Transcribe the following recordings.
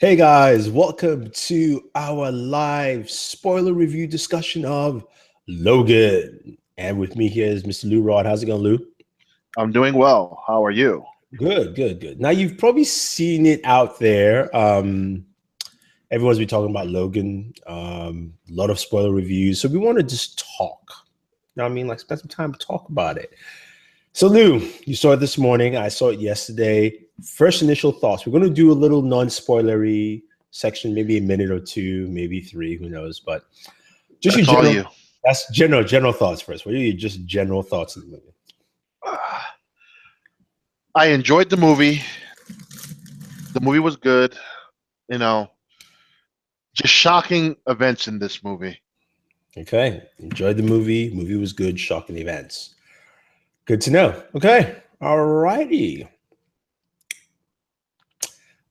Hey guys, welcome to our live spoiler review discussion of Logan. And with me here is Mr. Lou Rod. How's it going, Lou? I'm doing well. How are you? Good. Now you've probably seen it out there. Everyone's been talking about Logan. A lot of spoiler reviews. So we want to just talk. You know what I mean? Like spend some time to talk about it. So Lou, you saw it this morning. I saw it yesterday. First initial thoughts. We're going to do a little non-spoilery section, maybe a minute or two, maybe three, who knows? But just That's your all general, you. that's general thoughts first. What are your just general thoughts on the movie? I enjoyed the movie. The movie was good. You know, just shocking events in this movie. Okay, enjoyed the movie. Movie was good. Shocking events. Good to know. Okay, all righty.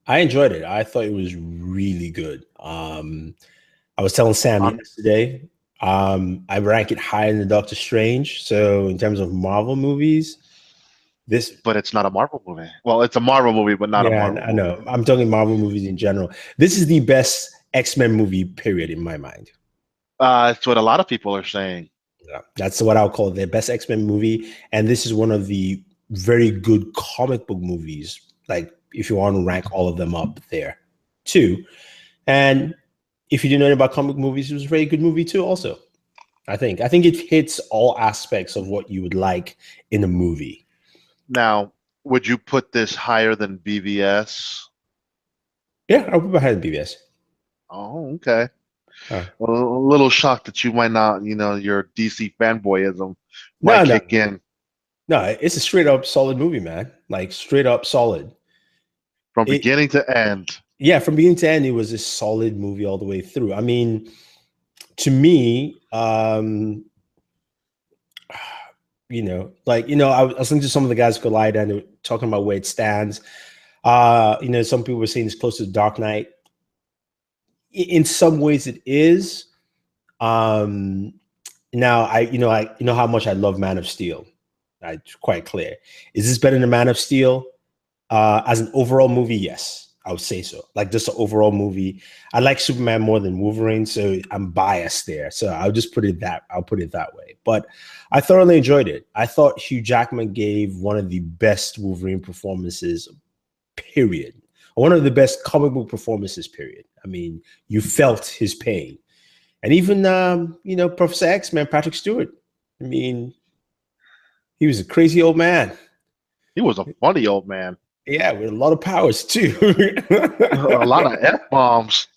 I enjoyed it. I thought it was really good. I was telling Sam Um, yesterday. I rank it higher than Doctor Strange. So in terms of Marvel movies, this but it's not a Marvel movie. Well, it's a Marvel movie, but not a yeah, Marvel I movie. know. I'm talking Marvel movies in general. This is the best X-Men movie, period, in my mind. It's what a lot of people are saying. Yeah, that's what I'll call it, the best X-Men movie. And this is one of the very good comic book movies. Like if you want to rank all of them up there, too. And if you didn't know about comic movies, it was a very good movie too. Also, I think it hits all aspects of what you would like in a movie. Now, would you put this higher than BVS? Yeah, I'll put behind BBS. Oh, okay. Uh, A little shocked that you might not, your DC fanboyism no, might no, kick in no. It's a straight up solid movie, man. Like straight up solid. from It beginning to end. Yeah, from beginning to end, it was a solid movie all the way through. I mean, to me, I was listening to some of the guys collide and they were talking about where it stands. Some people were saying it's close to Dark Knight. In some ways, it is. Now, I how much I love Man of Steel. It's quite clear. Is this better than Man of Steel? As an overall movie, yes, I would say so. Like just an overall movie. I like Superman more than Wolverine, so I'm biased there. So I'll put it that way. But I thoroughly enjoyed it. I thought Hugh Jackman gave one of the best Wolverine performances, period. One of the best comic book performances, period. I mean, you felt his pain. And even Professor X, man, Patrick Stewart. I mean, he was a crazy old man. He was a funny old man. Yeah, with a lot of powers too. A lot of F bombs.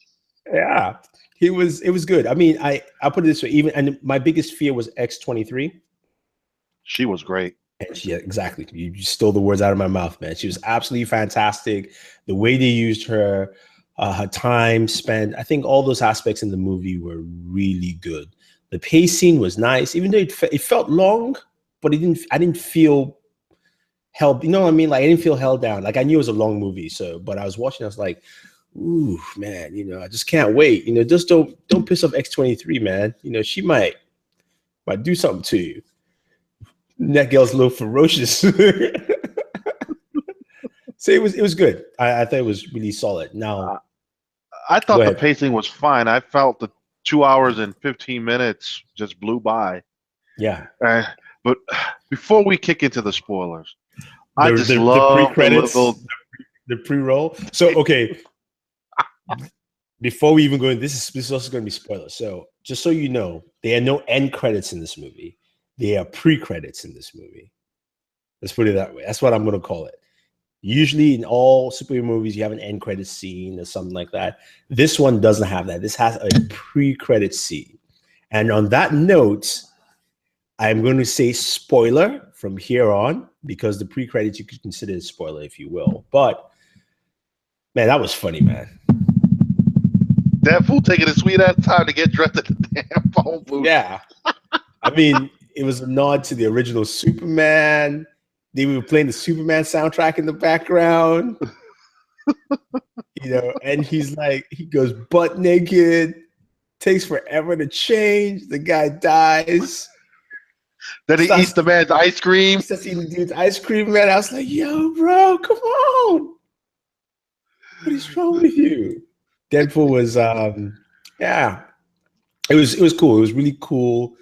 Yeah, it was good. I mean, I put it this way, and my biggest fear was X-23. She was great. And yeah, exactly. You stole the words out of my mouth, man. She was absolutely fantastic. The way they used her, her time spent, I think all those aspects in the movie were really good. The pacing was nice, even though it felt long, but I didn't feel held, you know what I mean? Like I didn't feel held down. Like I knew it was a long movie. So, but I was watching, I was like, ooh, man, I just can't wait. Just don't piss off X-23, man. She might do something to you. That girl's a little ferocious. So it was good. I thought it was really solid. Now, I go thought the ahead. pacing was fine. I felt the 2 hours and 15 minutes just blew by. Yeah. But before we kick into the spoilers, I just The love the pre-credits, little. the pre-roll. So okay, before we even go in, this is also going to be spoilers. So just so you know, there are no end credits in this movie. There are pre-credits in this movie. Let's put it that way. That's what I'm going to call it. Usually in all superhero movies, you have an end credit scene or something like that. This one doesn't have that. This has a pre-credit scene. And on that note, I'm going to say spoiler from here on because the pre-credits you could consider a spoiler, if you will. But man, that was funny, man. That fool taking his sweet ass time to get dressed at the damn phone booth. Yeah. I mean, it was a nod to the original Superman. They were playing the Superman soundtrack in the background. And he's like, he goes butt naked, takes forever to change. The guy dies. Then he eats the man's ice cream. He starts eating the dude's ice cream, man. I was like, yo, bro, come on. What is wrong with you? Deadpool was yeah. It was cool. It was really cool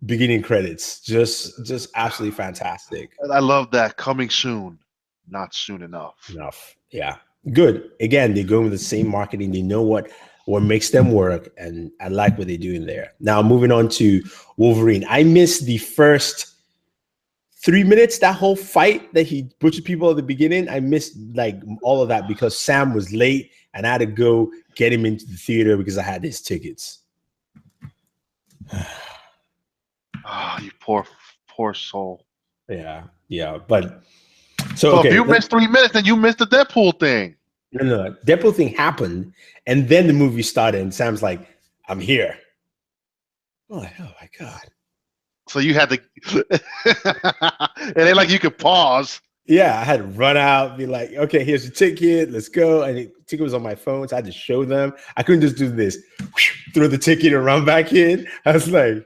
beginning credits. Just absolutely fantastic. And I love that. Coming soon, not soon enough. Enough. Yeah. Good. Again, they're going with the same marketing. They know what makes them work, and I like what they're doing there. Now moving on to Wolverine. I missed the first 3 minutes, that whole fight that he butchered people at the beginning. I missed like all of that because Sam was late and I had to go get him into the theater because I had his tickets. Oh, you poor soul. Yeah. But so okay, if you missed 3 minutes, then you missed the Deadpool thing. No. Deadpool thing happened, and then the movie started, and Sam's like, I'm here. I'm like, oh my God. So you had to, it ain't like you could pause. Yeah, I had to run out, be like, okay, here's the ticket, let's go. And the ticket was on my phone, so I had to show them. I couldn't just do this, throw the ticket and run back in. I was like,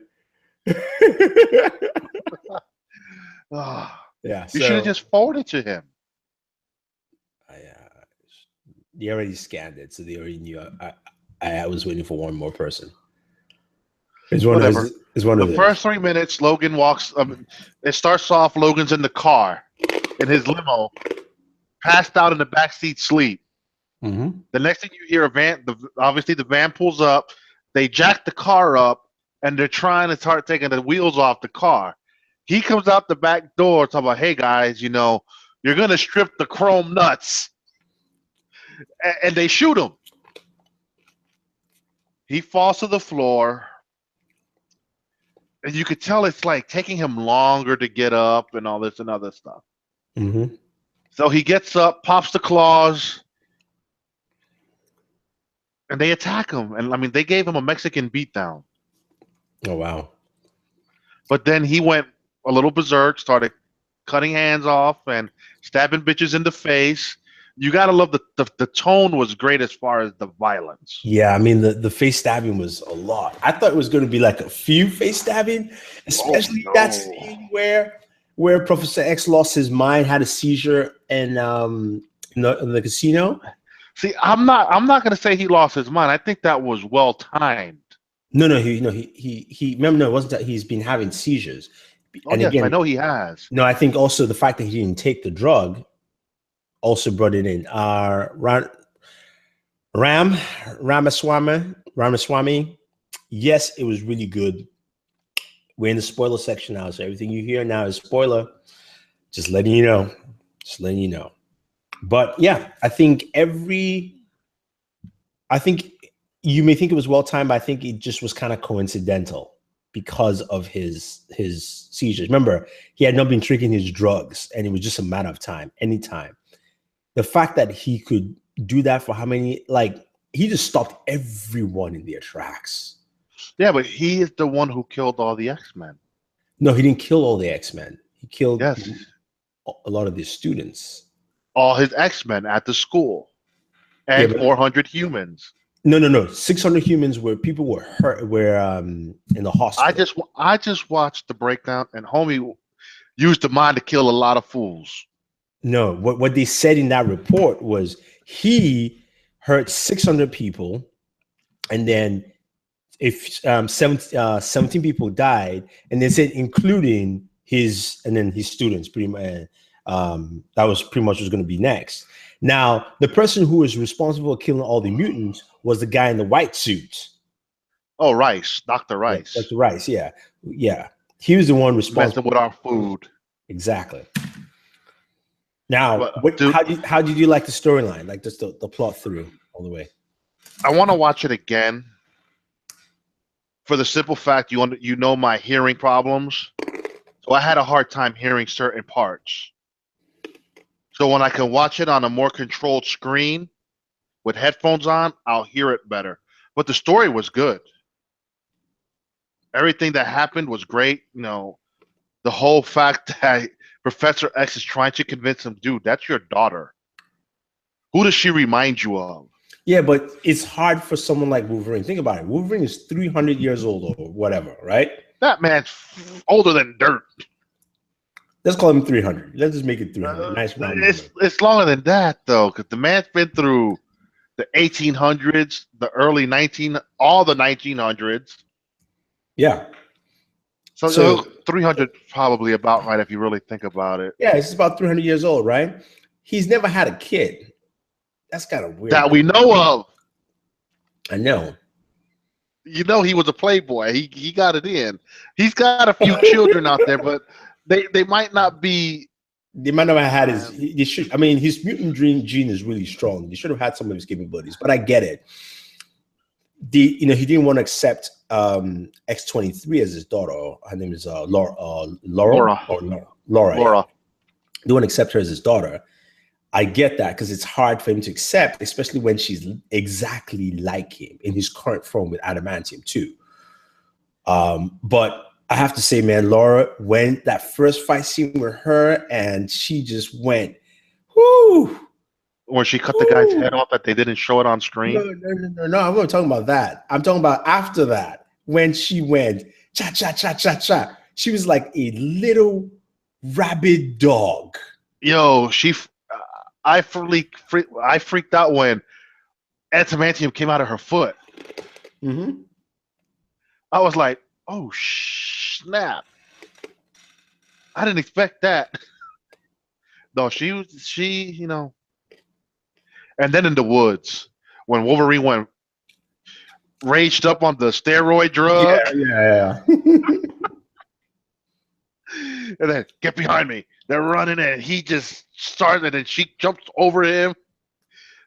yeah. You should have just forwarded to him. They already scanned it, so they already knew I was waiting for one more person. It's one of the first 3 minutes. Logan walks. It starts off. Logan's in the car, in his limo, passed out in the backseat, sleep. Mm-hmm. The next thing you hear, obviously the van pulls up. They jack the car up, and they're trying to start taking the wheels off the car. He comes out the back door, talking about, "Hey guys, you're gonna strip the chrome nuts," and they shoot him. He falls to the floor. And you could tell it's like taking him longer to get up and all this and other stuff. Mm-hmm. So he gets up, pops the claws, and they attack him. And I mean, they gave him a Mexican beatdown. Oh, wow. But then he went a little berserk, started cutting hands off and stabbing bitches in the face. You got to love the tone was great as far as the violence. Yeah, I mean, the face stabbing was a lot. I thought it was going to be like a few face stabbing, especially that scene where Professor X lost his mind, had a seizure, and in the casino. See, I'm not going to say he lost his mind. I think that was well timed. No, he remember, no, it wasn't that he's been having seizures. And yes, again, I know he has. No, I think also the fact that he didn't take the drug also brought it in. Ramaswamy. Yes, it was really good. We're in the spoiler section now, so everything you hear now is spoiler. Just letting you know. But yeah, I think you may think it was well timed, but I think it just was kind of coincidental because of his seizures. Remember, he had not been taking his drugs, and it was just a matter of time, anytime. The fact that he could do that for how many, like, he just stopped everyone in their tracks. Yeah, but he is the one who killed all the X-Men. No, he didn't kill all the X-Men. He killed a lot of his students. All his X-Men at the school. And 400 humans. No. 600 humans where people were hurt, in the hospital. I just watched the breakdown, and homie used the mind to kill a lot of fools. No, what they said in that report was he hurt 600 people, and then if 17 people died, and they said including his students. Pretty much, that was pretty much was going to be next. Now, the person who was responsible for killing all the mutants was the guy in the white suit. Oh, Rice, Dr. Rice. Yeah, Dr. Rice, yeah. He was the one responsible with our food. Exactly. Now, how did you like the storyline? Like just the plot through all the way? I want to watch it again for the simple fact you know my hearing problems. So I had a hard time hearing certain parts. So when I can watch it on a more controlled screen with headphones on, I'll hear it better. But the story was good. Everything that happened was great. The whole fact that Professor X is trying to convince him, dude, that's your daughter. Who does she remind you of? Yeah, but it's hard for someone like Wolverine. Think about it. Wolverine is 300 years old or whatever, right? That man's older than dirt. Let's call him 300. Let's just make it 300. Nice round number. It's longer than that though, because the man's been through the 1800s, the early all the 1900s. Yeah. So 300 probably about right if you really think about it. Yeah, he's about 300 years old, right? He's never had a kid. That's kind of weird. That we know of. I know. You know he was a playboy. He got it in. He's got a few children out there, but they might not be. They might not have had his. He should. I mean, his mutant gene is really strong. They should have had some of his capabilities, but I get it. He didn't want to accept X-23 as his daughter. Her name is Laura. Laura. They won't accept her as his daughter. I get that because it's hard for him to accept, especially when she's exactly like him in his current form with adamantium too. But I have to say, man, Laura, when that first fight scene with her and she just went, whoo. Or she cut the guy's head off that they didn't show it on screen. No. I'm not talking about that. I'm talking about after that when she went cha cha cha cha cha. She was like a little rabid dog. Yo, I freaked out when adamantium came out of her foot. Mm-hmm. I was like, oh snap! I didn't expect that. No, she. And then in the woods, when Wolverine went raged up on the steroid drug. Yeah. And then, get behind me. They're running and he just started and she jumps over him.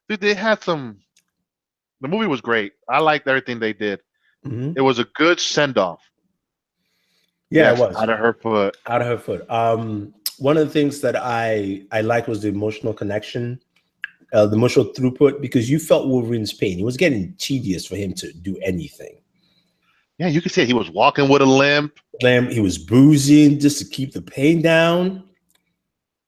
Dude, the movie was great. I liked everything they did. Mm-hmm. It was a good send-off. Yeah, it was. Out of her foot. One of the things that I liked was the emotional connection, the emotional throughput, because you felt Wolverine's pain. It was getting tedious for him to do anything. Yeah, you could see he was walking with a limp. He was bruising just to keep the pain down.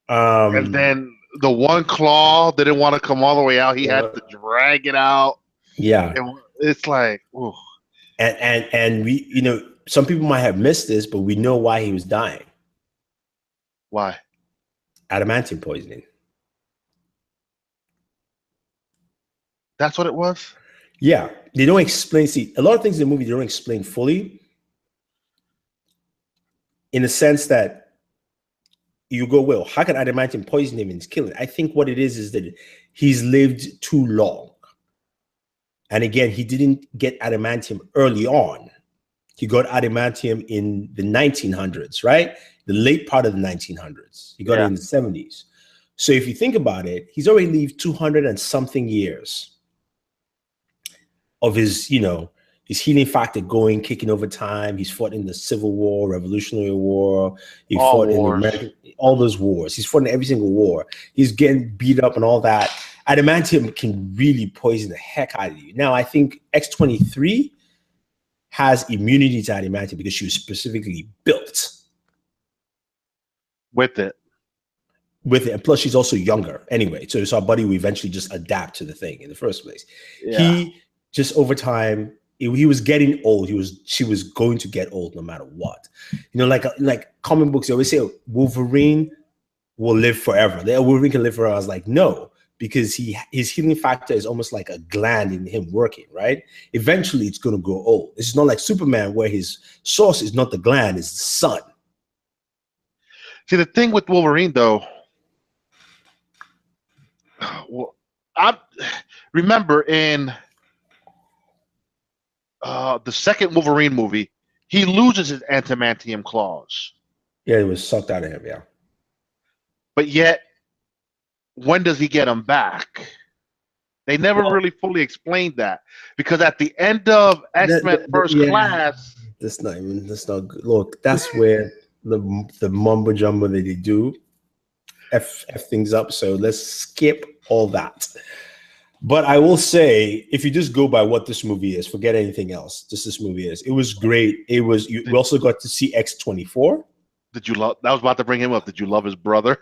And then the one claw didn't want to come all the way out. He had to drag it out. Yeah. It's like, ooh. And we, some people might have missed this, but we know why he was dying. Why? Adamantium poisoning. That's what it was? Yeah. They don't explain. See, a lot of things in the movie they don't explain fully, in the sense that you go, well, how can adamantium poison him and kill him? I think what it is that he's lived too long. And again, he didn't get adamantium early on. He got adamantium in the 1900s, right? The late part of the 1900s. He got it in the 70s. So if you think about it, he's already lived 200 and something years of his, his healing factor going, kicking over time. He's fought in the Civil War, Revolutionary War. He fought in all those wars. He's fought in every single war. He's getting beat up and all that. Adamantium can really poison the heck out of you. Now, I think X-23 has immunity to adamantium because she was specifically built with it. And plus she's also younger anyway. So our body will eventually just adapt to the thing in the first place. Yeah. He just over time, he was getting old. She was going to get old no matter what. Like comic books, they always say Wolverine will live forever. Wolverine can live forever. I was like, no, because his healing factor is almost like a gland in him working, right? Eventually it's going to grow old. It's not like Superman where his source is not the gland, it's the sun. See, the thing with Wolverine though, well, I remember in the second Wolverine movie, he loses his adamantium claws. Yeah, it was sucked out of him, yeah. But yet, when does he get them back? They never really fully explained that. Because at the end of X-Men First Class... That's not good. Look, that's where the mumbo jumbo that they do F things up. So let's skip all that. But I will say, if you just go by what this movie is, forget anything else. This movie is. It was great. We also got to see X-24. Did you love? I was about to bring him up. Did you love his brother?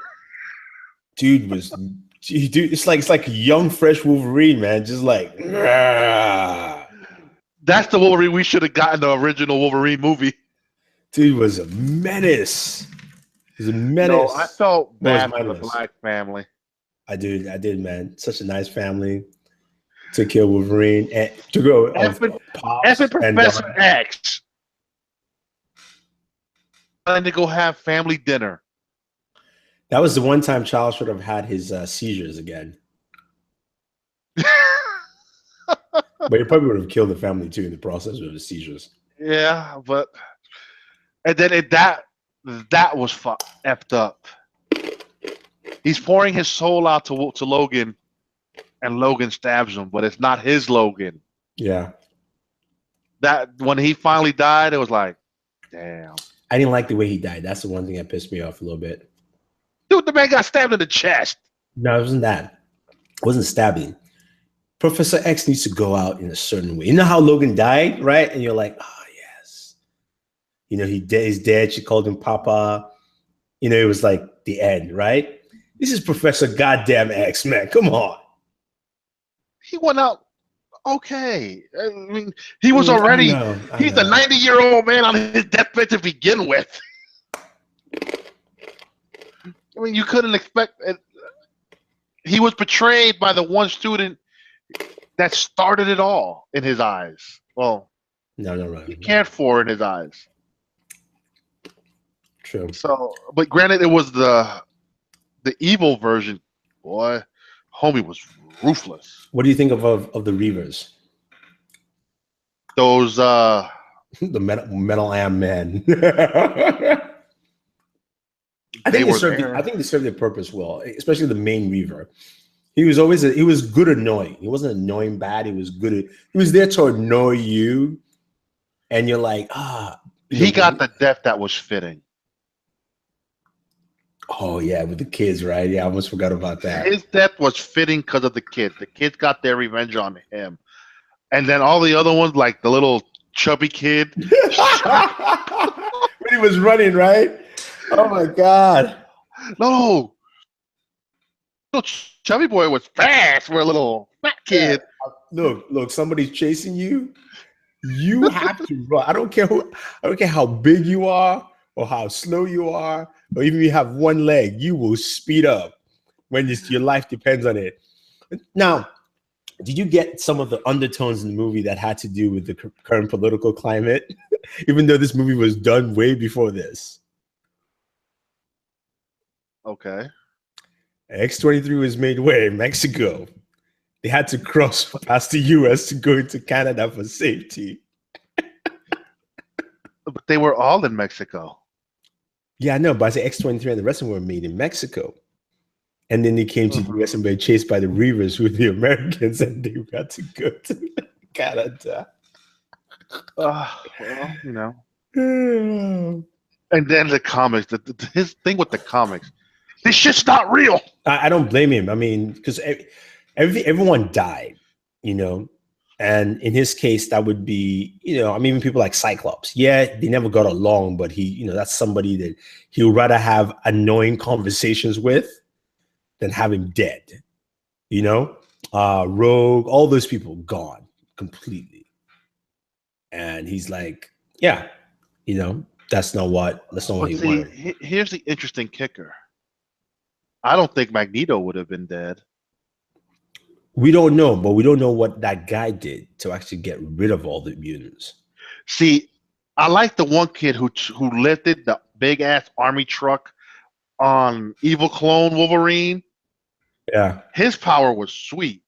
Dude, it's like young, fresh Wolverine, man. Just like, rah. That's the Wolverine we should have gotten the original Wolverine movie. Dude was a menace. He's a No, I menace. felt Was bad for the mindless. black family. I did, man. Such a nice family. Took care of Wolverine and took care of Effing Pops and Professor X trying to go have family dinner. that was the one time Charles should have had his seizures again. But he probably would have killed the family too in the process of the seizures. Yeah, but and then that was effed up. He's pouring his soul out to Logan, and Logan stabs him, but it's not his Logan. Yeah. That when he finally died, it was like, damn. I didn't like the way he died. That's the one thing that pissed me off a little bit. Dude, the man got stabbed in the chest. No, it wasn't that. It wasn't stabbing. Professor X needs to go out in a certain way. You know how Logan died, right? And you're like, oh, yes. You know, he's dead. She called him Papa. You know, it was like the end, right? This is Professor Goddamn X, man. Come on. He went out okay. I mean, he was already, he's a 90-year-old man on his deathbed to begin with. I mean, you couldn't expect it. He was betrayed by the one student that started it all in his eyes. Well, no. He cared for in his eyes. True. So, but granted, it was the evil version. Boy, homie was ruthless. What do you think of the Reavers? Those the metal am men. I think they served their purpose well, especially the main Reaver. He was always he was good annoying. He wasn't annoying bad. He was good. He was there to annoy you, and you're like, He got the death that was fitting. Oh yeah, with the kids, right? Yeah, I almost forgot about that. His death was fitting because of the kids. The kids got their revenge on him, and then all the other ones, like the little chubby kid, when he was running, right? Oh my god! No, little chubby boy was fast for a little fat kid. Yeah. Look, somebody's chasing you. You have to run. I don't care how big you are or how slow you are, or even if you have one leg, you will speed up when your life depends on it. Now, did you get some of the undertones in the movie that had to do with the current political climate, even though this movie was done way before this? Okay. X-23 was made where? In Mexico. They had to cross past the US to go into Canada for safety. But they were all in Mexico. Yeah, I know, but I say X-23 and the rest of them were made in Mexico. And then they came to the US and were chased by the Reavers, who were the Americans, and they got to go to Canada. Well, you know. And then the comics, his thing with the comics, this shit's not real. I don't blame him. I mean, because everyone died, you know, and in his case, that would be, you know, I mean, people like Cyclops. Yeah, they never got along, but he, you know, that's somebody that he would rather have annoying conversations with than have him dead. You know, Rogue, all those people gone completely, and he's like, yeah, you know, that's not what he wanted. Here's the interesting kicker. I don't think Magneto would have been dead. We don't know, but we don't know what that guy did to actually get rid of all the mutants. See, I like the one kid who lifted the big ass army truck on Evil Clone Wolverine. Yeah, his power was sweet.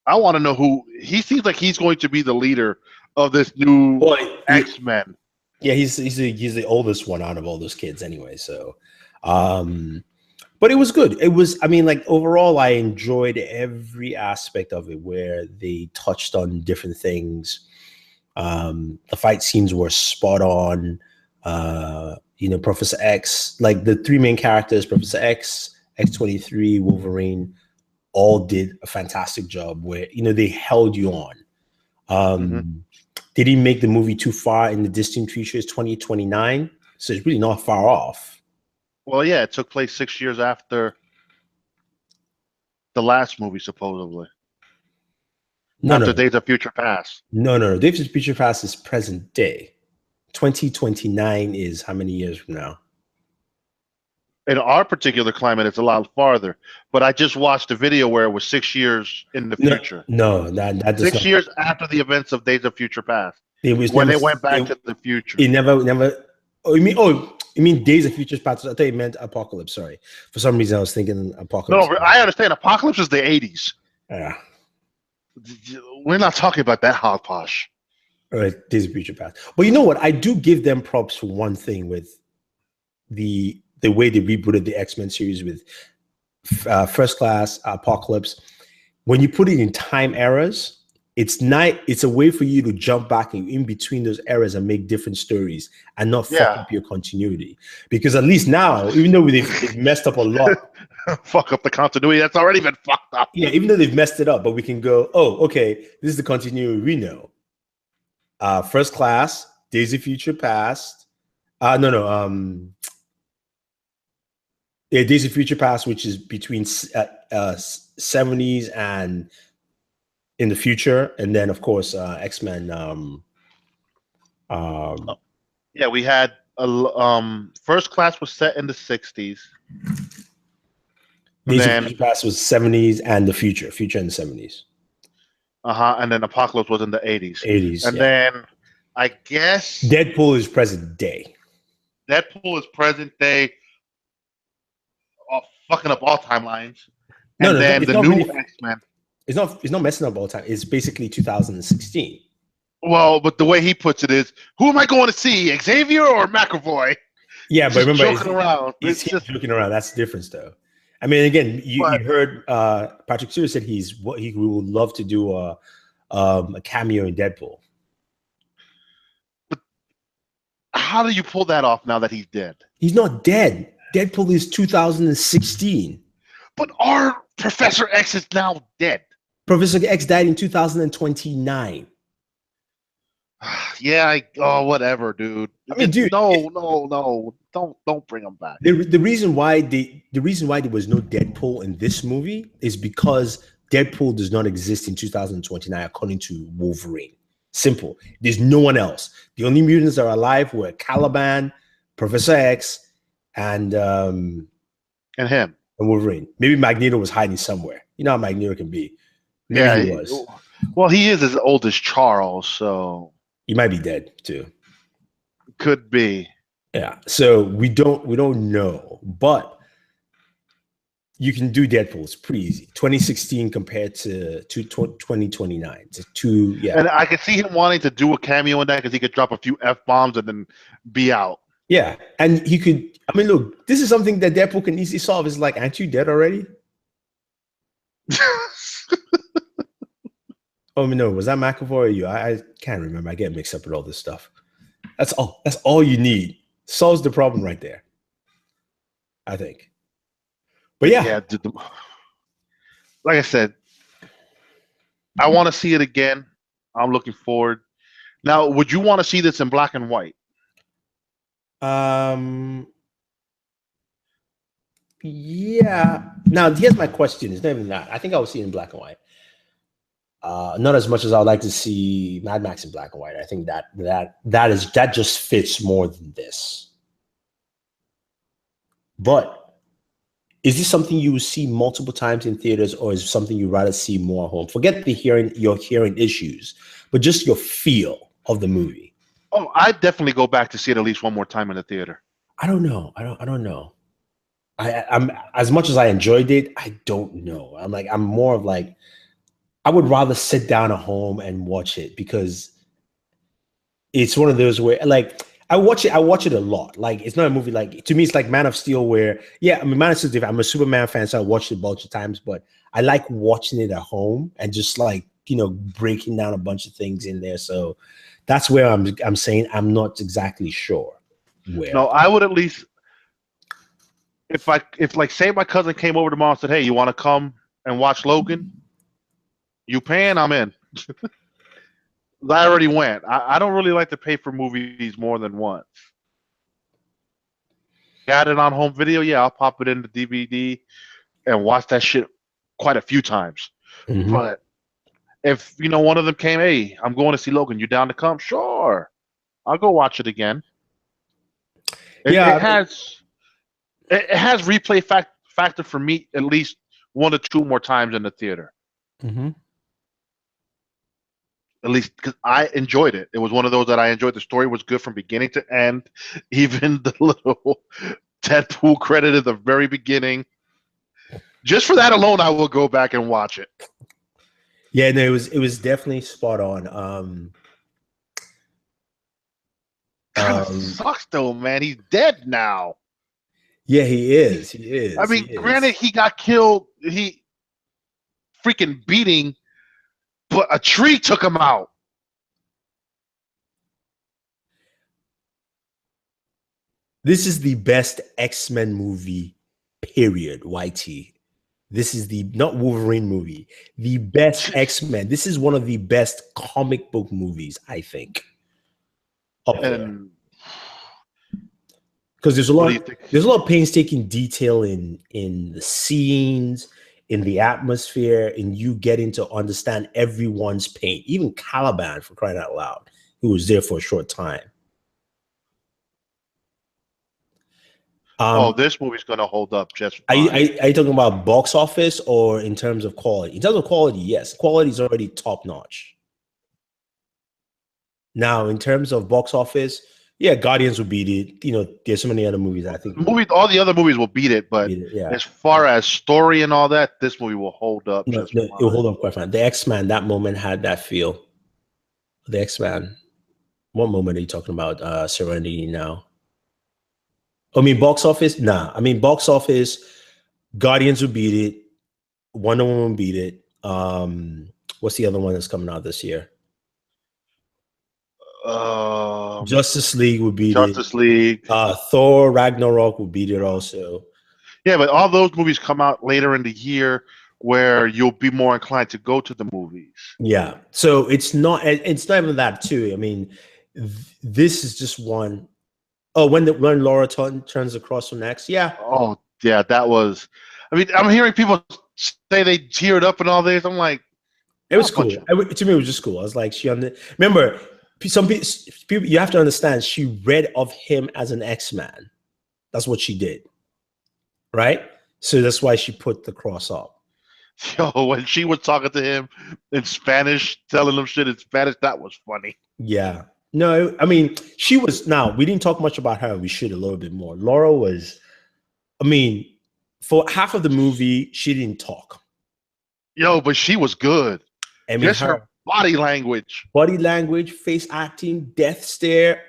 I want to know who he seems like. He's going to be the leader of this new X-Men. Yeah, he's the oldest one out of all those kids anyway. So, but it was good. It was, I mean, like overall, I enjoyed every aspect of it where they touched on different things. The fight scenes were spot on. You know, Professor X, like the three main characters, Professor X, X-23, Wolverine, all did a fantastic job where, you know, they held you on. They didn't make the movie too far in the distant future. It's 2029, so it's really not far off. Well, yeah, it took place 6 years after the last movie, supposedly. After Days of Future Past. No. Days of Future Past is present day. 2029 is how many years from now? In our particular climate, it's a lot farther. But I just watched a video where it was 6 years in the No, future. no, that does 6 years after the events of Days of Future Past, it was when never. they went back to the future. It never. Oh, you mean Days of Future Past? I thought you meant Apocalypse. Sorry, for some reason I was thinking Apocalypse. No, I understand. Apocalypse is the 80s. Yeah. We're not talking about that hodgepodge. All right, Days of Future Past. But you know what? I do give them props for one thing with the way they rebooted the X-Men series with First Class, Apocalypse. When you put it in time eras, it's a way for you to jump back in between those eras and make different stories and not fuck up your continuity. Because at least now, even though they've messed up a lot, fuck up the continuity that's already been fucked up. Yeah, even though they've messed it up, but we can go, oh, okay, this is the continuity we know. First Class, Days of Future Past. Days of Future Past, which is between 70s and in the future, and then of course X-Men. Yeah, we had First Class was set in the 60s. Days of Future Past was 70s and the future in the 70s. And then Apocalypse was in the 80s. And then I guess Deadpool is present day. Deadpool is present day, fucking up all timelines. No, then the new X-Men. It's not messing up all time. It's basically 2016. Well, but the way he puts it is, who am I going to see, Xavier or McAvoy? Yeah, but remember, joking around. He's just joking around. That's the difference, though. I mean, again, you heard Patrick Stewart said he would love to do a cameo in Deadpool. But how do you pull that off now that he's dead? He's not dead. Deadpool is 2016. But our Professor X is now dead. Professor X died in 2029. Yeah, whatever, dude. I mean, dude, no, don't bring him back. The reason why there was no Deadpool in this movie is because Deadpool does not exist in 2029 according to Wolverine. Simple. There's no one else. The only mutants that are alive were Caliban, Professor X, and him and Wolverine. Maybe Magneto was hiding somewhere. You know how Magneto can be. Maybe he was. Well, he is as old as Charles, so he might be dead too. Could be. Yeah. So we don't know, but you can do Deadpool. It's pretty easy. 2016 compared to 2029. And I could see him wanting to do a cameo in that because he could drop a few F-bombs and then be out. Yeah. And he could, I mean, look, this is something that Deadpool can easily solve. It's like, aren't you dead already? Oh, no, was that McAvoy or you? I can't remember. I get mixed up with all this stuff. That's all you need. Solves the problem right there, I think. But yeah. Like I said, I want to see it again. I'm looking forward. Now, would you want to see this in black and white? Yeah. Now, here's my question. It's not even that. I think I would see it in black and white. Not as much as I would like to see Mad Max in black and white. I think that just fits more than this. But is this something you will see multiple times in theaters, or is it something you'd rather see more at home? Forget your hearing issues, but just your feel of the movie. Oh, I'd definitely go back to see it at least one more time in the theater. I don't know. I don't know. I'm as much as I enjoyed it, I don't know. I'm more of like, I would rather sit down at home and watch it because it's one of those where, like, I watch it a lot. Like, it's not a movie, like, to me, it's like Man of Steel, where, yeah, I mean, Man of Steel is different. I'm a Superman fan, so I watched it a bunch of times, but I like watching it at home and just, like, breaking down a bunch of things in there. So that's where I'm saying I'm not exactly sure where. No, I would at least, if like, say my cousin came over tomorrow and said, hey, you want to come and watch Logan? You paying? I'm in. I already went. I don't really like to pay for movies more than once. Got it on home video? Yeah, I'll pop it into DVD and watch that shit quite a few times. Mm-hmm. But if, one of them came, hey, I'm going to see Logan, you down to come? Sure. I'll go watch it again. It has... It has replay factor for me at least 1 to 2 more times in the theater. Mm-hmm. At least because I enjoyed it. It was one of those that I enjoyed. The story was good from beginning to end. Even the little Deadpool credit at the very beginning. Just for that alone, I will go back and watch it. Yeah, no, it was definitely spot on. Kind of sucks though, man. He's dead now. Yeah, he is. He is. I mean, granted, he got killed. He freaking beating, but a tree took him out. This is the best X-Men movie, period, YT. This is the, not Wolverine movie, the best X-Men. This is one of the best comic book movies, I think. Up there. Because there's a lot of painstaking detail in the scenes, in the atmosphere, and you getting to understand everyone's pain. Even Caliban, for crying out loud, who was there for a short time. This movie's gonna hold up just fine. Are you talking about box office or in terms of quality? In terms of quality, yes, quality is already top notch. Now, in terms of box office, yeah, Guardians will beat it. You know, there's so many other movies I think. All the other movies will beat it, but as far as story and all that, this movie will hold up. No, it will hold up quite fine. The X-Men, that moment had that feel. The X-Men. What moment are you talking about? Serenity now. I mean, box office? Nah. I mean, box office, Guardians will beat it. Wonder Woman will beat it. What's the other one that's coming out this year? Justice League would beat it. Justice League. Thor Ragnarok would beat it also. Yeah, but all those movies come out later in the year where you'll be more inclined to go to the movies. Yeah. So it's not even that too. I mean, this is just one. Oh, when Laura turns across from X, yeah. Oh, yeah, that was. I mean, I'm hearing people say they teared up and all this. I'm like, it was cool. To me, it was just cool. I was like, remember, some people. You have to understand. She read of him as an X-Man. That's what she did, right? So that's why she put the cross up. Yo, when she was talking to him in Spanish, telling him shit in Spanish, that was funny. Yeah. No, I mean, she was. Now, we didn't talk much about her. We should a little bit more. Laura was, I mean, for half of the movie, she didn't talk. Yo, but she was good. I mean, just her body language. Body language, face acting, death stare.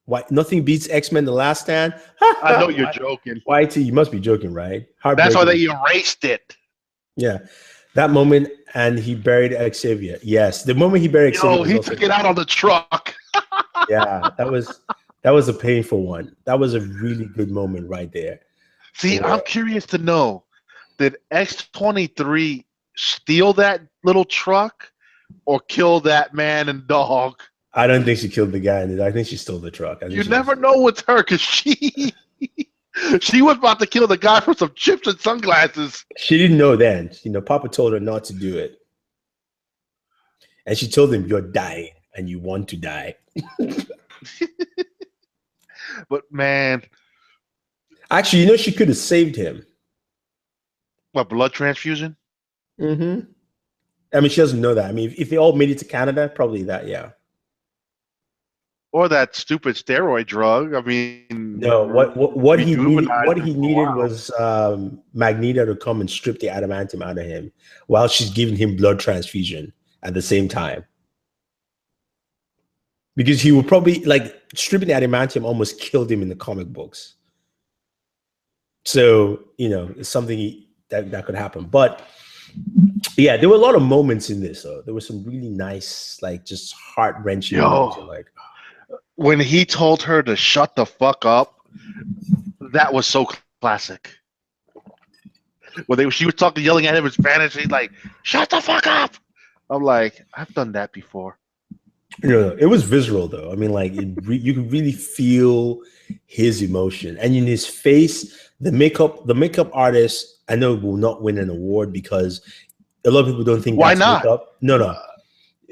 Why, nothing beats X-Men The Last Stand? I know you're joking. YT, you must be joking, right? That's why they erased it. Yeah. That moment, and he buried Xavier. Yes, the moment he buried Xavier. Oh, he took it out on the truck. Yeah, that was a painful one. That was a really good moment right there. See, I'm curious to know, did X-23 steal that little truck or kill that man and dog? I don't think she killed the guy. I think she stole the truck. You never know with her because she was about to kill the guy for some chips and sunglasses. She didn't know then. You know, Papa told her not to do it. And she told him, you're dying and you want to die. But, man. Actually, you know, she could have saved him. What, blood transfusion? Mm-hmm. I mean, she doesn't know that. I mean, if they all made it to Canada, probably that, yeah. Or that stupid steroid drug. I mean, no. What he needed was Magneto to come and strip the adamantium out of him while she's giving him blood transfusion at the same time. Because he would probably, like, stripping the adamantium almost killed him in the comic books. So, you know, it's something that could happen. But yeah, there were a lot of moments in this. There were some really nice, like, just heart-wrenching moments. Like, when he told her to shut the fuck up, that was so classic. When she was talking, yelling at him in Spanish, he's like, "Shut the fuck up!" I'm like, I've done that before. You know, it was visceral though. I mean, like, you could really feel his emotion, and in his face, the makeup artist, I know, will not win an award because a lot of people don't think. Why not? Makeup. No.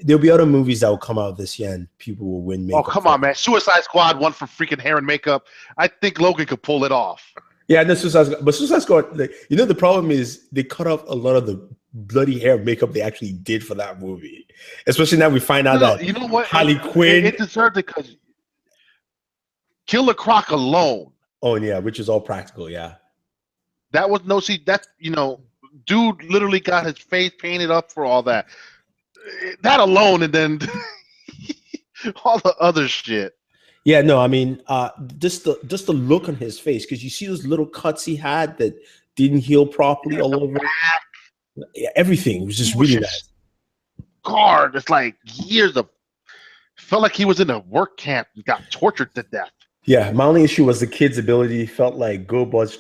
there'll be other movies that will come out this year, and people will win Oh, makeup. come on, man. Suicide Squad won for freaking hair and makeup. I think Logan could pull it off. Yeah, but Suicide Squad, like, you know, the problem is they cut off a lot of the bloody hair and makeup they actually did for that movie. Especially now we find out that you know what? Harley Quinn. It deserved it because Killer Croc alone. Oh yeah, which is all practical. Yeah, that was dude literally got his face painted up for all that. That alone, and then all the other shit. Yeah, no, I mean, just the look on his face, because you see those little cuts he had that didn't heal properly all over. Yeah, everything was just really nice. Scarred. It's like years of. Felt like he was in a work camp and got tortured to death. Yeah, my only issue was the kid's ability. Felt like GoBots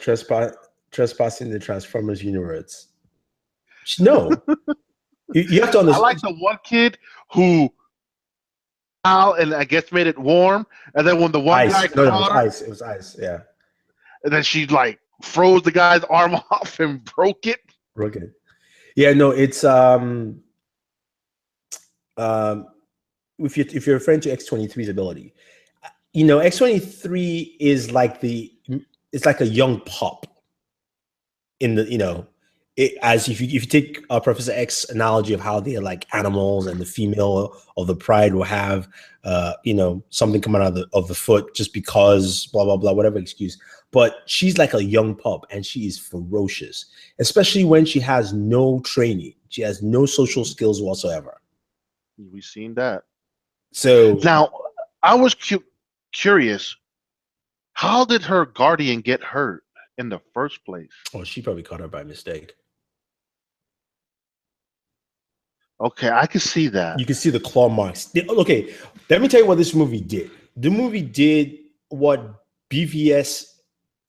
trespassing the Transformers universe. No, you have to understand. I like the one kid who. And I guess made it warm, and then when the one guy caught her, it was ice, yeah. And then she like froze the guy's arm off and broke it. Yeah, no, it's if you're referring to X-23's ability, you know, X-23 is like it's like a young pup in the, you know, as if you take Professor X's analogy of how they're like animals, and the female of the pride will have you know, something coming out of the foot just because blah blah blah, whatever excuse. But she's like a young pup, and she is ferocious, especially when she has no training. She has no social skills whatsoever. We've seen that. So now I was curious, how did her guardian get hurt in the first place? Oh, she probably caught her by mistake. Okay, I can see that. You can see the claw marks. Okay, let me tell you what this movie did. The movie did what BVS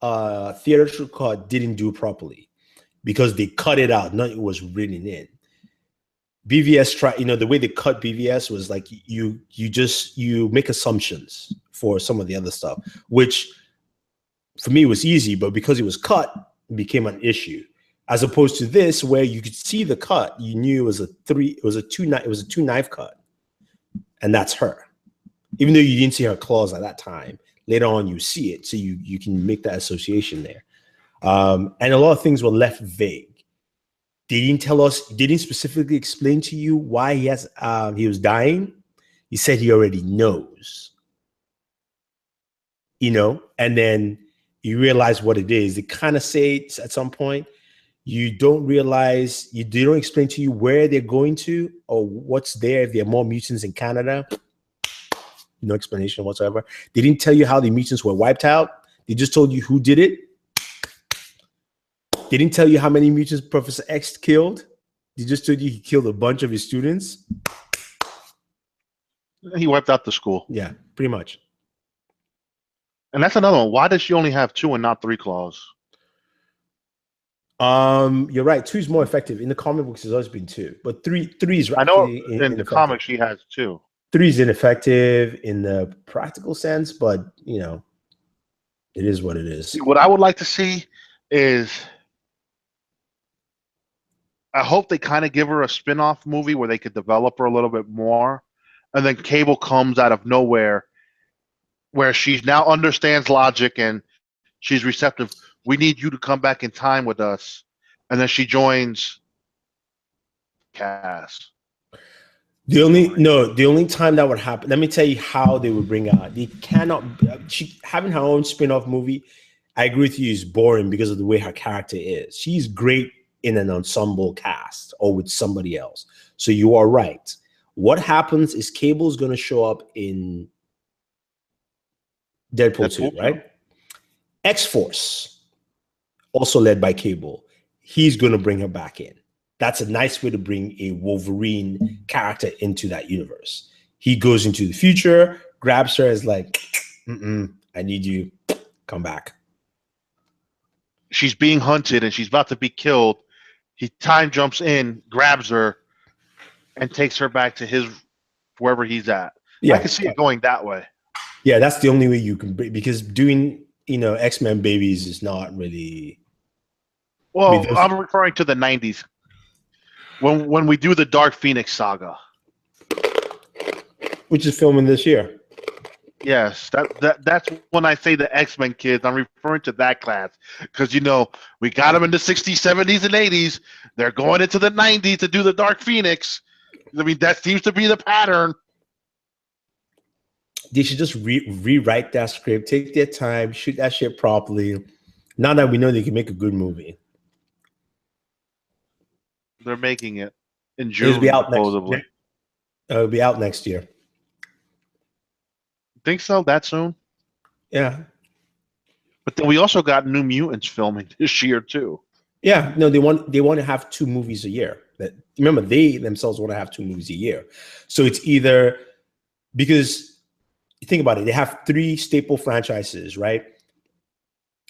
theatrical cut didn't do properly, because they cut it out. Nothing was written in. BVS tried, you know, the way they cut BVS was like you make assumptions for some of the other stuff, which for me was easy, but because it was cut, it became an issue. As opposed to this, where you could see the cut, you knew it was a two knife cut, and that's her. Even though you didn't see her claws at that time, later on you see it, so you can make that association there. And a lot of things were left vague. They didn't tell us. They didn't specifically explain to you why he was dying. He said he already knows. You know, and then you realize what it is. They kind of say it at some point. You don't realize, they don't explain to you where they're going to or what's there, if there are more mutants in Canada. No explanation whatsoever. They didn't tell you how the mutants were wiped out. They just told you who did it. They didn't tell you how many mutants Professor X killed. They just told you he killed a bunch of his students. He wiped out the school. Yeah, pretty much. And that's another one. Why does she only have 2 and not 3 claws? You're right. 2 is more effective. In the comic books, it's always been 2, but 3 is. I know in the comic she has 2. 3 is ineffective in the practical sense, but you know, it is what it is. What I would like to see is, I hope they kind of give her a spin-off movie where they could develop her a little bit more, and then Cable comes out of nowhere, where she now understands logic and she's receptive. We need you to come back in time with us. And then she joins Cass. The only time that would happen, let me tell you how they would bring out. They cannot, she having her own spin-off movie, I agree with you, is boring because of the way her character is. She's great in an ensemble cast or with somebody else. So you are right. What happens is Cable's going to show up in Deadpool 2, right? X-Force, also led by Cable, he's going to bring her back in. That's a nice way to bring a Wolverine character into that universe. He goes into the future, grabs her, is like, I need you, come back. She's being hunted and she's about to be killed. He time jumps in, grabs her, and takes her back to his wherever he's at. Yeah, I can see it going that way. Yeah, that's the only way you can, because doing, you know, X-Men babies is not really. Well, I'm referring to the 90s when we do the Dark Phoenix saga. which is filming this year. Yes, that's when I say the X-Men kids. I'm referring to that class because we got them in the 60s, 70s, and 80s. They're going into the 90s to do the Dark Phoenix. I mean, that seems to be the pattern. They should just rewrite that script, take their time, shoot that shit properly. Now that we know they can make a good movie, they're making it in June. It'll be out supposedly. It'll be out next year. Think so? That soon? Yeah. But then we also got New Mutants filming this year too. Yeah, no, they want to have 2 movies a year. Remember, they themselves want to have 2 movies a year. So it's either, because you think about it, they have 3 staple franchises, right?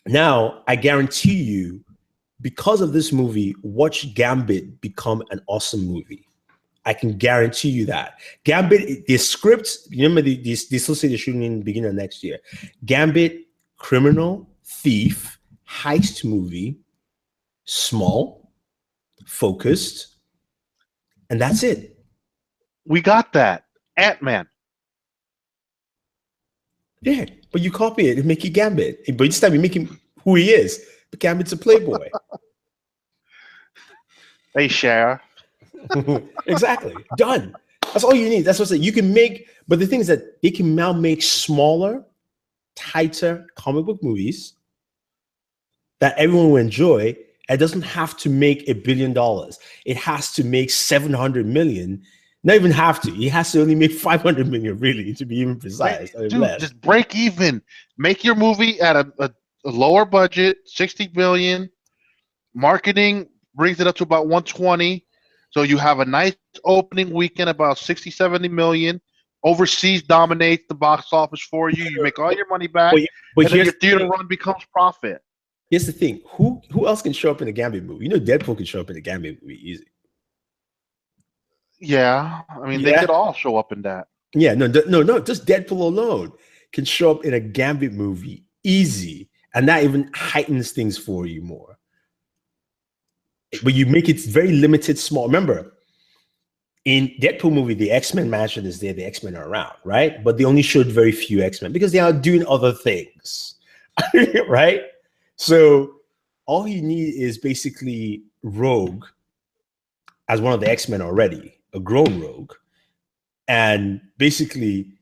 Now, I guarantee you, because of this movie, watch Gambit become an awesome movie. I can guarantee you that. Gambit, the script, remember, they still say they're shooting in the beginning of next year. Gambit, criminal, thief, heist movie, small, focused, and that's it. We got that. Ant-Man. Yeah, but you copy it and make it Gambit. But this time you make him who he is. But Gambit's a playboy. They share. Exactly. Done. That's all you need. That's what I'm saying. You can make, but the thing is that they can now make smaller, tighter comic book movies that everyone will enjoy. It doesn't have to make $1 billion. It has to make 700 million. Not even have to. It has to only make 500 million, really, to be even precise. Dude, just break even. Make your movie at a lower budget, 60 billion. Marketing brings it up to about 120. So you have a nice opening weekend, about 60, 70 million. Overseas dominates the box office for you. You make all your money back, but then your theater run becomes profit. Here's the thing: who else can show up in a Gambit movie? Deadpool can show up in a Gambit movie easy. Yeah, I mean they could all show up in that. Yeah, no, just Deadpool alone can show up in a Gambit movie easy, and that even heightens things for you more. But you make it very limited, small. Remember, in Deadpool movie, the X-Men mansion is there, the X-Men are around, right? But they only showed very few X-Men because they are doing other things, right? So all you need is basically Rogue as one of the X-Men already, a grown Rogue. And basically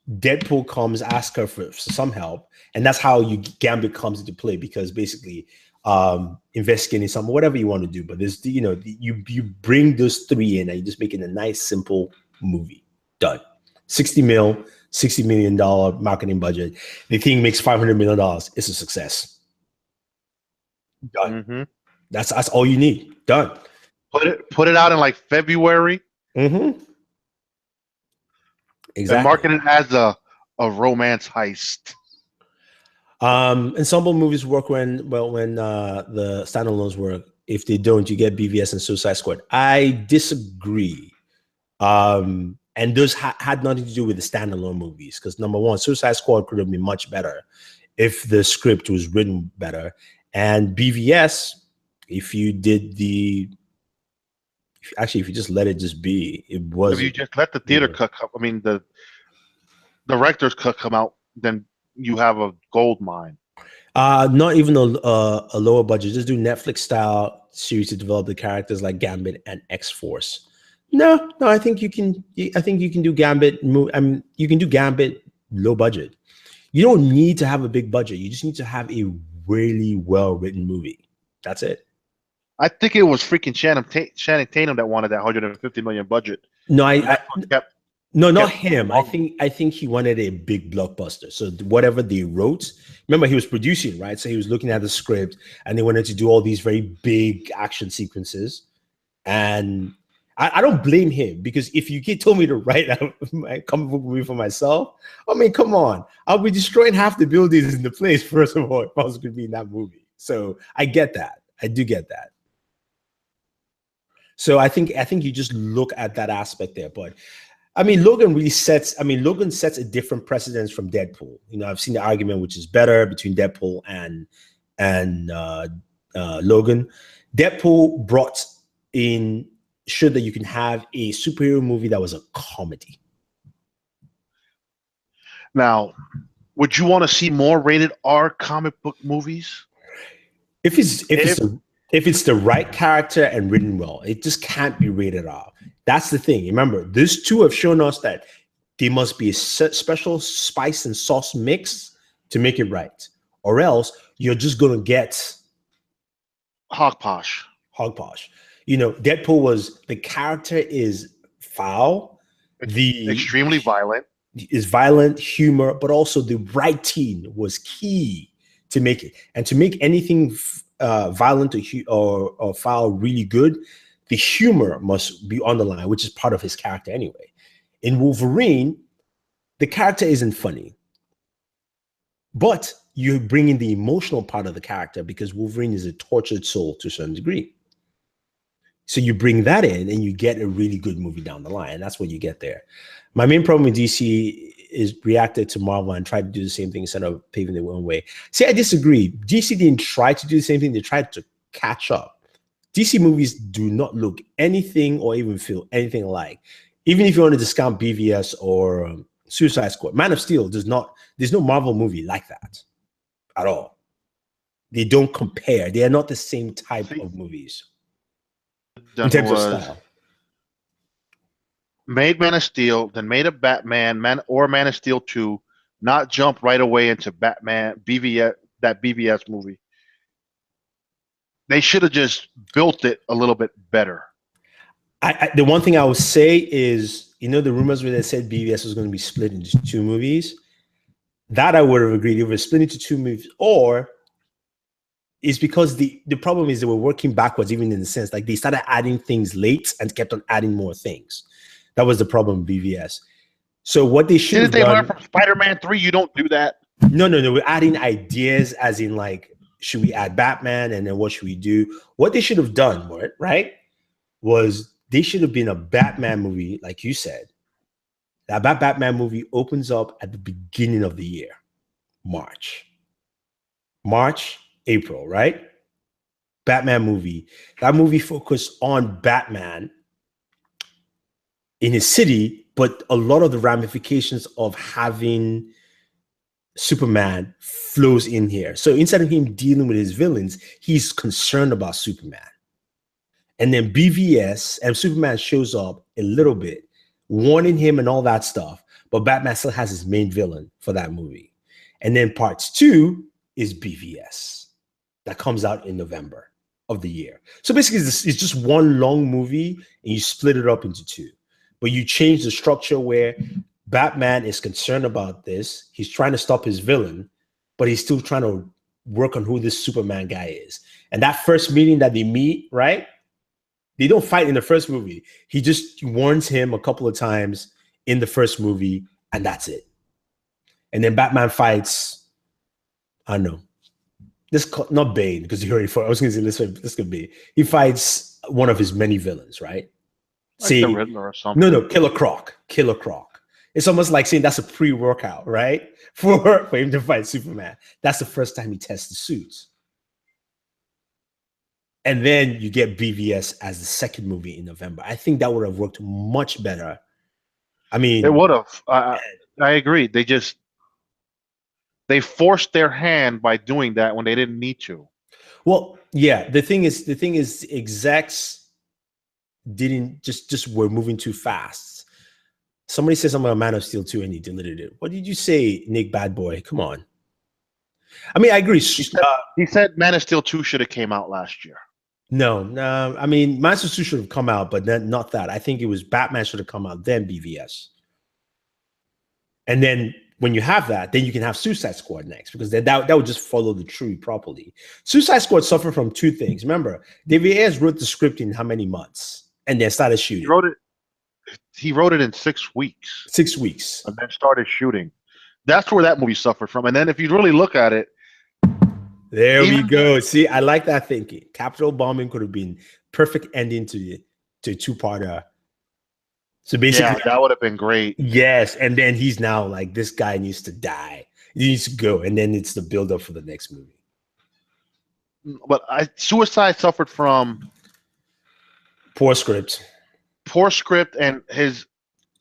Deadpool comes, asks her for some help. And that's how Gambit comes into play, because basically investigating something, whatever you want to do. But there's, you bring those 3 in and you just make it a nice, simple movie. Done. $60 million marketing budget. The thing makes $500 million. It's a success. Done. Mm-hmm. That's all you need. Done. Put it out in like February. Mm-hmm. Exactly. And market it as a romance heist. Ensemble movies work when the standalones work. If they don't, you get BVS and Suicide Squad. I disagree. And those had nothing to do with the standalone movies, because number one, Suicide Squad could have been much better if the script was written better. And BVS, if you just let it just be, it was. If you just let the theater cut, I mean the director's cut come out, then you have a gold mine. Not even a lower budget. Just do Netflix style series to develop the characters like Gambit and X-Force. No, I think you can. I think you can do Gambit. You can do Gambit low budget. You don't need to have a big budget. You just need to have a really well written movie. That's it. I think it was freaking Channing Tatum that wanted that $150 million budget. No, not him. I think he wanted a big blockbuster. So whatever they wrote, remember he was producing, right? So he was looking at the script, and they wanted to do all these very big action sequences. And I don't blame him, because if you told me to write a comic book movie for myself, I mean, come on, I'll be destroying half the buildings in the place, first of all, if I was going to be in that movie. So I get that. I do get that. So I think you just look at that aspect there. But I mean, Logan sets a different precedence from Deadpool. I've seen the argument which is better between Deadpool and Logan. Deadpool showed that you can have a superhero movie that was a comedy. Now, would you want to see more rated R comic book movies? If it's the right character and written well, it just can't be rated R. That's the thing. Remember, these two have shown us that there must be a special spice and sauce mix to make it right, or else you're just gonna get Hogposh. hogposh. Deadpool the character is foul, Extremely violent. is violent, humor, but also the writing was key to make it. And to make anything violent or foul really good, the humor must be on the line, which is part of his character anyway. In Wolverine, the character isn't funny, but you bring in the emotional part of the character because Wolverine is a tortured soul to a certain degree. So you bring that in and you get a really good movie down the line. And that's what you get there. My main problem with DC is reacted to Marvel and tried to do the same thing instead of paving their own way. See, I disagree. DC didn't try to do the same thing. They tried to catch up. DC movies do not look anything or even feel anything alike. Even if you want to discount BVS or Suicide Squad, Man of Steel there's no Marvel movie like that at all. They don't compare. They are not the same type of movies. In terms of style. Made Man of Steel, then made a Batman, Man of Steel 2, not jump right away into Batman, that BVS movie. They should have just built it a little bit better. The one thing I would say is, the rumors where they said BVS was going to be split into 2 movies, that I would have agreed. It was split into 2 movies, or it's because the problem is they were working backwards, even in the sense like they started adding things late and kept on adding more things. That was the problem with BVS. So what they should have done. Didn't they learn from Spider-Man 3? You don't do that. No. We're adding ideas, as in like, should we add Batman, and then what should we do? What they should have done, right, was they should have been a Batman movie, like you said. That Batman movie opens up at the beginning of the year, March, April, right? Batman movie. That movie focused on Batman in his city, but a lot of the ramifications of having Superman flows in here. So instead of him dealing with his villains, he's concerned about Superman. And then BVS and Superman shows up a little bit, warning him and all that stuff. But Batman still has his main villain for that movie. And then parts 2 is BVS that comes out in November of the year. So basically it's just one long movie and you split it up into 2. But you change the structure where Batman is concerned about this. He's trying to stop his villain, but he's still trying to work on who this Superman guy is. And that first meeting that they meet, right? They don't fight in the first movie. He just warns him a couple of times in the first movie, and that's it. And then Batman fights, I don't know. Not Bane, because he already fought. I was going to say this could be. He fights one of his many villains, right? Like the Riddler or something. No, Killer Croc. It's almost like saying that's a pre-workout, right? For him to fight Superman. That's the first time he tests the suits. And then you get BVS as the second movie in November. I think that would have worked much better. I mean, it would have. I agree. They forced their hand by doing that when they didn't need to. Well, yeah. The thing is, execs didn't just were moving too fast. Somebody said something about Man of Steel 2 and he deleted it. What did you say, Nick Bad Boy? Come on. I mean, I agree. He said Man of Steel 2 should have came out last year. No. I mean, Man of Steel 2 should have come out, but then not that. I think it was Batman should have come out, then BVS. And then when you have that, then you can have Suicide Squad next, because that would just follow the tree properly. Suicide Squad suffered from 2 things. Remember, David Ayers wrote the script in how many months? And then started shooting. He wrote it in 6 weeks. 6 weeks. And then started shooting. That's where that movie suffered from. And then if you really look at it. There we go. See, I like that thinking. Capitol bombing could have been perfect ending to a 2-parter. So basically. Yeah, that would have been great. Yes. And then he's now like, this guy needs to die. He needs to go. And then it's the build-up for the next movie. But Suicide suffered from poor script, and his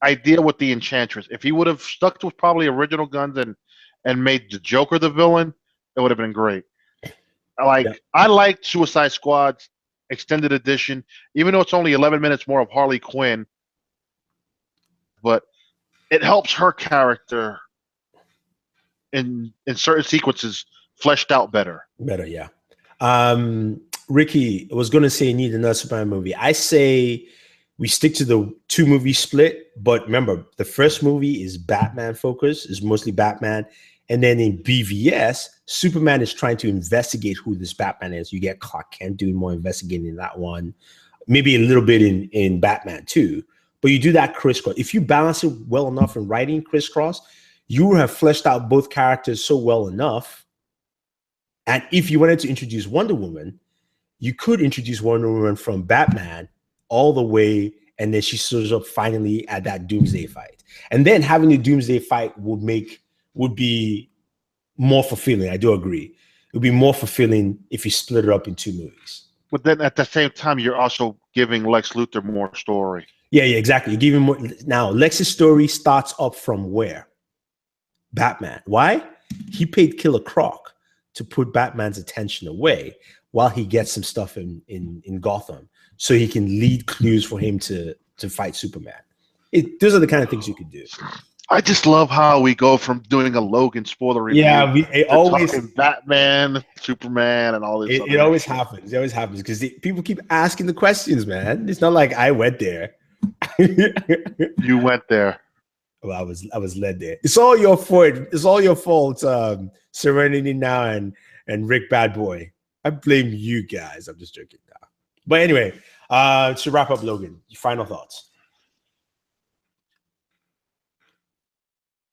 idea with the Enchantress. If he would have stuck to probably original guns and made the Joker the villain, it would have been great. Yeah. I liked Suicide Squad's extended edition, even though it's only 11 minutes more of Harley Quinn, but it helps her character in certain sequences fleshed out better. Better, yeah. Ricky was going to say need another Superman movie. I say we stick to the 2-movie split, but remember, the first movie is Batman focused, is mostly Batman. And then in BVS, Superman is trying to investigate who this Batman is. You get Clark Kent doing more investigating in that one, maybe a little bit in Batman too. But you do that crisscross. If you balance it well enough in writing crisscross, you have fleshed out both characters so well enough. And if you wanted to introduce Wonder Woman, you could introduce Wonder Woman from Batman all the way, and then she shows up finally at that Doomsday fight. And then having the Doomsday fight would be more fulfilling. I do agree. It would be more fulfilling if you split it up in 2 movies. But then at the same time, you're also giving Lex Luthor more story. Yeah, exactly. You're giving more. Now, Lex's story starts up from where? Batman. Why? He paid Killer Croc to put Batman's attention away while he gets some stuff in Gotham, so he can lead clues for him to fight Superman. Those are the kind of things you could do. I just love how we go from doing a Logan spoiler review. Yeah, it always Batman, Superman, and all this. It always happens. It always happens because people keep asking the questions, man. It's not like I went there. You went there. Well, I was led there. It's all your fault. It's all your fault. Serenity Now and Rick Bad Boy. I blame you guys. I'm just joking now. But anyway, to wrap up, Logan, your final thoughts.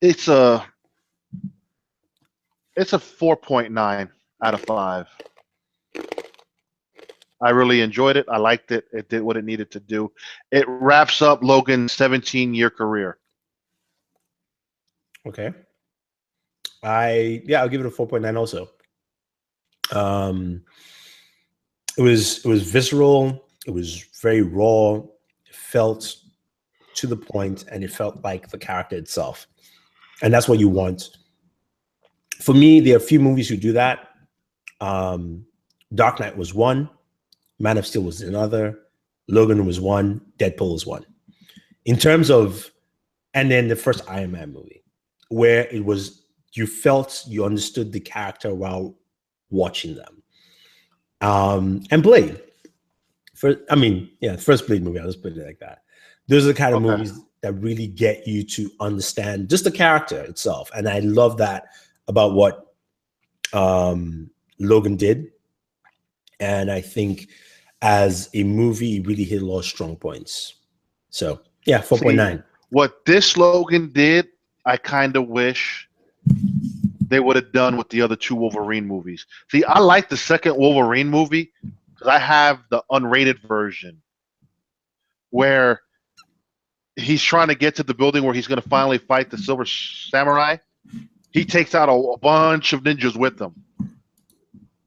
It's a 4.9 out of 5. I really enjoyed it. I liked it. It did what it needed to do. It wraps up Logan's 17-year career. Okay. I'll give it a 4.9 also. It was visceral. It was very raw. It felt to the point, and it felt like the character itself. And that's what you want. For me, there are a few movies who do that. Dark Knight was one. Man of Steel was another. Logan was one. Deadpool was one. In terms of, and then the first Iron Man movie, where it was, you felt you understood the character while watching them. And Blade. The first Blade movie, I'll just put it like that. Those are the kind of movies that really get you to understand just the character itself. And I love that about what Logan did. And I think as a movie, it really hit a lot of strong points. So, yeah, 4.9. What this Logan did, I kind of wish they would have done with the other 2 Wolverine movies. See, I like the second Wolverine movie because I have the unrated version where he's trying to get to the building where he's going to finally fight the Silver Samurai. He takes out a bunch of ninjas with him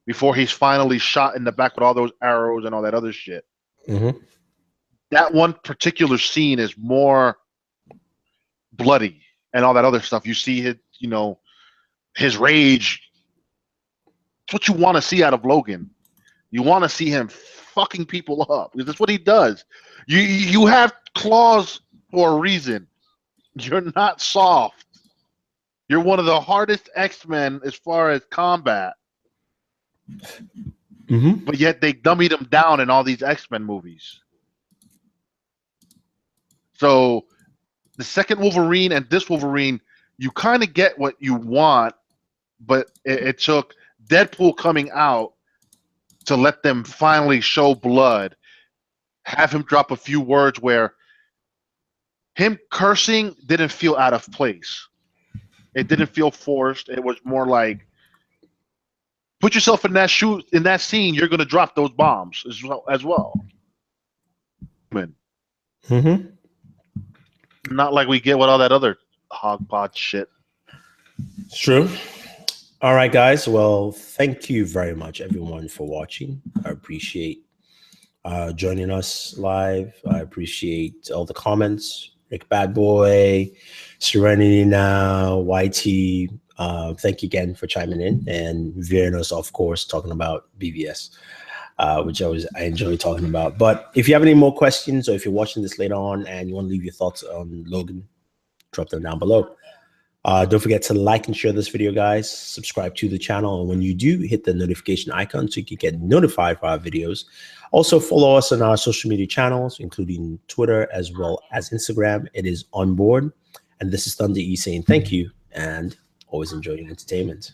before he's finally shot in the back with all those arrows and all that other shit. Mm-hmm. That one particular scene is more bloody and all that other stuff. You see his rage. It's what you want to see out of Logan. You want to see him fucking people up because that's what he does. You have claws for a reason. You're not soft. You're one of the hardest X-Men as far as combat. Mm-hmm. But yet they dummied him down in all these X-Men movies. So the second Wolverine and this Wolverine, you kind of get what you want, but it took Deadpool coming out to let them finally show blood, have him drop a few words where him cursing didn't feel out of place. It didn't feel forced. It was more like, put yourself in that scene, you're going to drop those bombs as well. Mm-hmm. Not like we get with all that other hogpot shit. It's true. All right, guys. Well, thank you very much, everyone, for watching. I appreciate joining us live. I appreciate all the comments. Rick Bad Boy, Serenity Now, YT. Thank you again for chiming in and veering us off course talking about BVS, which I enjoy talking about. But if you have any more questions, or if you're watching this later on and you want to leave your thoughts on Logan, drop them down below. Don't forget to like and share this video, guys. Subscribe to the channel, and when you do, hit the notification icon so you can get notified for our videos. Also, follow us on our social media channels, including Twitter as well as Instagram. It is OnBoored, and this is Thunder E saying thank you and always enjoy your entertainment.